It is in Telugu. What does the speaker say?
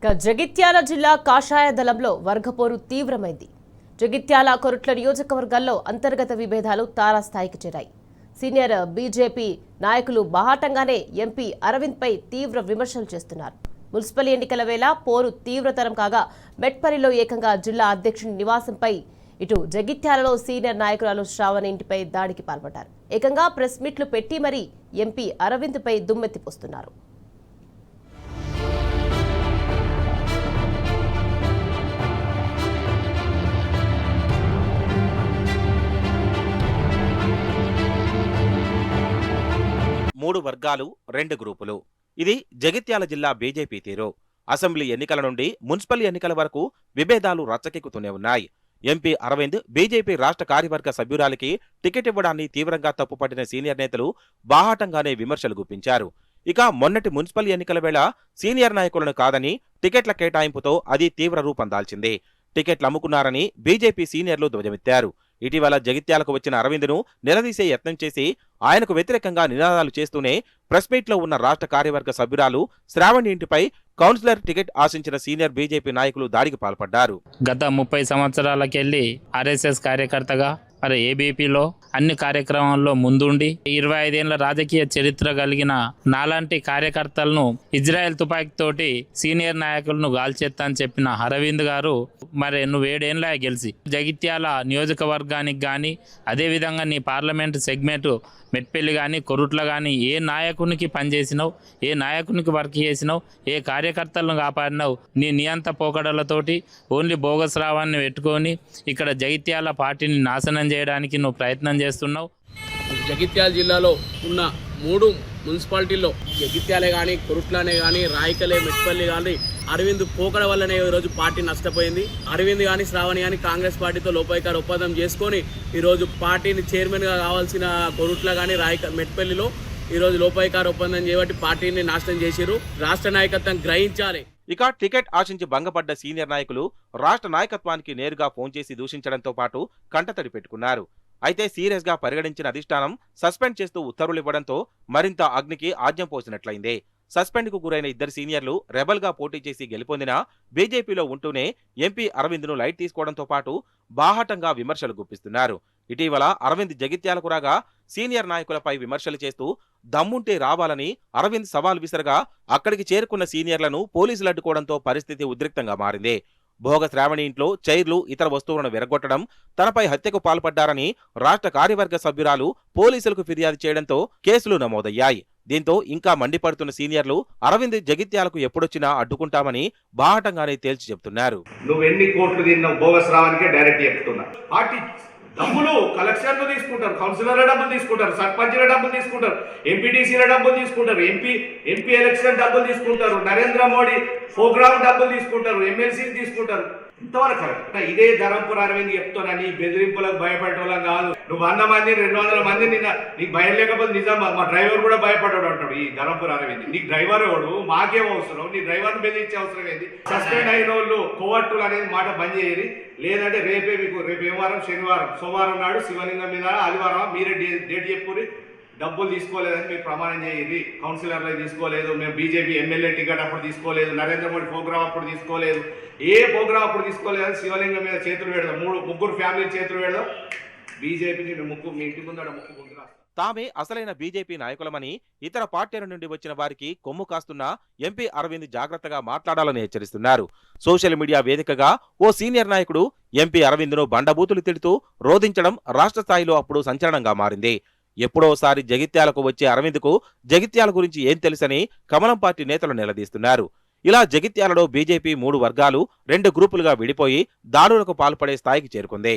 జగిత్యాల జిల్లా కాషాయ దళంలో వర్గపోరు తీవ్రమైంది. జగిత్యాల కొరుట్ల నియోజకవర్గాల్లో అంతర్గత విభేదాలు తారాస్థాయికి చేరాయి. సీనియర్ బీజేపీ నాయకులు బాహాటంగానే ఎంపీ అరవింద్ పై తీవ్ర విమర్శలు చేస్తున్నారు. మున్సిపల్ ఎన్నికల వేళ పోరు తీవ్రతరం కాగా మెట్పల్లిలో ఏకంగా జిల్లా అధ్యక్షుని నివాసంపై, ఇటు జగిత్యాలలో సీనియర్ నాయకురాలు శ్రావణి ఇంటిపై దాడికి పాల్పడ్డారు. ఏకంగా ప్రెస్ మీట్లు పెట్టి మరీ ఎంపీ అరవింద్ పై దుమ్మెత్తిపోస్తున్నారు. మూడు వర్గాలు, రెండు గ్రూపులు. ఇది జగిత్యాల జిల్లా బీజేపీ తీరు. అసెంబ్లీ ఎన్నికల నుండి మున్సిపల్ ఎన్నికల వరకు విభేదాలు రచ్చకెక్కుతూనే ఉన్నాయి. ఎంపీ అరవింద్ బీజేపీ రాష్ట్ర కార్యవర్గ సభ్యురాలికి టికెట్ ఇవ్వడాన్ని తీవ్రంగా తప్పుపట్టిన సీనియర్ నేతలు బాహాటంగానే విమర్శలు గుప్పించారు. ఇక మొన్నటి మున్సిపల్ ఎన్నికల వేళ సీనియర్ నాయకులను కాదని టికెట్ల కేటాయింపుతో అది తీవ్ర రూపం దాల్చింది. టికెట్లు అమ్ముకున్నారని బీజేపీ సీనియర్లు ధ్వజమెత్తారు. ఇటీవల జగిత్యాలకు వచ్చిన అరవింద్ను నిలదీసే యత్నం చేసి ఆయనకు వ్యతిరేకంగా నినాదాలు చేస్తూనే ప్రెస్ మీట్లో ఉన్న రాష్ట్ర కార్యవర్గ సభ్యురాలు శ్రావణి ఇంటిపై కౌన్సిలర్ టికెట్ ఆశించిన సీనియర్ బీజేపీ నాయకులు దాడికి పాల్పడ్డారు. గత 30 సంవత్సరాలకెళ్లి ఆర్ఎస్ఎస్ కార్యకర్తగా మరి ఏబీపీలో అన్ని కార్యక్రమాల్లో ముందుండి 25 ఏళ్ల రాజకీయ చరిత్ర కలిగిన నాలాంటి కార్యకర్తలను ఇజ్రాయెల్ తుపాకీతోటి సీనియర్ నాయకులను గాల్చేత్తా అని చెప్పిన అరవింద్ గారు మరి నువ్వు 7 ఏళ్ళ గెలిచి జగిత్యాల నియోజకవర్గానికి కానీ అదేవిధంగా నీ పార్లమెంటు సెగ్మెంట్ మెట్పల్లి కానీ కొరుట్ల కానీ ఏ నాయకునికి పనిచేసినావు, ఏ నాయకునికి వర్క్ చేసినావు, ఏ కార్యకర్తలను కాపాడినావు? నీ నియంత పోకడలతోటి ఓన్లీ బోగస్ రావాన్ని పెట్టుకొని ఇక్కడ జగిత్యాల పార్టీని నాశనం చేయడానికి నువ్వు ప్రయత్నం చేస్తున్నావు. జగిత్యాల జిల్లాలో ఉన్న 3 మున్సిపాలిటీల్లో జగిత్యాలే కానీ, కొరుట్లనే కానీ, రాయికలే, మెట్పల్లి కానీ అరవింద్ పోకడ వల్లనే ఈరోజు పార్టీ నష్టపోయింది. అరవింద్ కానీ, శ్రావణి కానీ కాంగ్రెస్ పార్టీతో లోపాయికార ఒప్పందం చేసుకొని ఈరోజు పార్టీని చైర్మన్గా కావాల్సిన కొరుట్ల కానీ, మెట్పల్లిలో ఈరోజు లోపాయికార ఒప్పందం చేయబట్టి పార్టీని నాశనం చేశారు. రాష్ట్ర నాయకత్వం గ్రహించాలి. ఇక టికెట్ ఆశించి భంగపడ్డ సీనియర్ నాయకులు రాష్ట్ర నాయకత్వానికి నేరుగా ఫోన్ చేసి దూషించడంతో పాటు కంటతడి పెట్టుకున్నారు. అయితే సీరియస్ గా పరిగణించిన అధిష్టానం సస్పెండ్ చేస్తూ ఉత్తర్వులు ఇవ్వడంతో మరింత అగ్నికి ఆజ్యం పోసినట్లయింది. సస్పెండ్ కు గురైన 2 సీనియర్లు రెబల్ గా పోటీ చేసి గెలుపొందిన బీజేపీలో ఉంటూనే ఎంపీ అరవింద్ ను లైట్ తీసుకోవడంతో పాటు బాహాటంగా విమర్శలు గుప్పిస్తున్నారు. ఇటీవల అరవింద్ జగిత్యాలకు రాగా సీనియర్ నాయకులపై విమర్శలు చేస్తూ దమ్ముంటే రావాలని అరవింద్ సవాల్ విసరగా అక్కడికి చేరుకున్న సీనియర్లను పోలీసులు అడ్డుకోవడంతో పరిస్థితి ఉద్రిక్తంగా మారింది. భోగ శ్రావణి ఇంట్లో చైర్లు, ఇతర వస్తువులను విరగొట్టడం, తనపై హత్యకు పాల్పడ్డారని రాష్ట్ర కార్యవర్గ సభ్యురాలు పోలీసులకు ఫిర్యాదు చేయడంతో కేసులు నమోదయ్యాయి. దీంతో ఇంకా మండిపడుతున్న సీనియర్లు అరవింద్ జగిత్యాలకు ఎప్పుడొచ్చినా అడ్డుకుంటామని బాహాటంగానే తేల్చి చెబుతున్నారు. నువ్వెన్ని కోట్లు తిన్నావు బోగస్ రావానికే డైరెక్ట్ చెప్తున్నా. పార్టీ డబ్బులు కలెక్షన్లు తీసుకుంటారు, కౌన్సిలర్ల డబ్బులు తీసుకుంటారు, సర్పంచ్ల డబ్బులు తీసుకుంటారు, ఎంపీటీసీల డబ్బులు తీసుకుంటారు, ఎంపీ ఎలక్షన్ డబ్బులు తీసుకుంటారు, నరేంద్ర మోడీ ప్రోగ్రామ్ డబ్బులు తీసుకుంటారు, ఎమ్మెల్సీలు తీసుకుంటారు. ఇంతవరకు కరెక్ట్. ఇదే ధరంపూర్ అరవింద్ చెప్తున్నా, నీ బెదిరింపులకు భయపడటం కాదు. నువ్వు 100 మంది 200 మంది నిన్న నీకు భయం లేకపోతే నిజం మా డ్రైవర్ కూడా భయపడ్డాడు అంటాడు ఈ ధరంపూర్ అరవింద్. నీకు డ్రైవర్ ఎవడు? మాకేం అవసరం? నీ డ్రైవర్ని బెదిరించే అవసరం ఏంది? సస్పెండ్ అయిన వాళ్ళు కోవట్టులు అనేది మాట బంద్ చేయరు. లేదంటే రేపు ఏ వారం, శనివారం, సోమవారం నాడు శివలింగం మీద, ఆదివారం మీరే డేట్ చెప్పుకుని డబ్బులు తీసుకోలేదని మీరు ప్రమాణం చేయండి. కౌన్సిలర్లు తీసుకోలేదు, మేము బీజేపీ ఎమ్మెల్యే టికెట్ అప్పుడు తీసుకోలేదు, నరేంద్ర మోడీ ప్రోగ్రామ్ అప్పుడు తీసుకోలేదు, ఏ ప్రోగ్రామ్ అప్పుడు తీసుకోలేదని శివలింగం మీద చేతులు పెడదాం. 3 ఫ్యామిలీ చేతులు పెడదాం. బీజేపీకి మీ ఇంటి ముందర ముక్కు ముందు తామే అసలైన బీజేపీ నాయకులమని ఇతర పార్టీల నుండి వచ్చిన వారికి కొమ్ము కాస్తున్న ఎంపీ అరవింద్ జాగ్రత్తగా మాట్లాడాలని హెచ్చరిస్తున్నారు. సోషల్ మీడియా వేదికగా ఓ సీనియర్ నాయకుడు ఎంపీ అరవింద్ను బండబూతులు తిడుతూ రోధించడం రాష్ట్ర స్థాయిలో అప్పుడు సంచలనంగా మారింది. ఎప్పుడోసారి జగిత్యాలకు వచ్చే అరవింద్కు జగిత్యాల గురించి ఏం తెలుసని కమలం పార్టీ నేతలు నిలదీస్తున్నారు. ఇలా జగిత్యాలలో బీజేపీ 3 వర్గాలు, 2 గ్రూపులుగా విడిపోయి దాడులకు పాల్పడే స్థాయికి చేరుకుంది.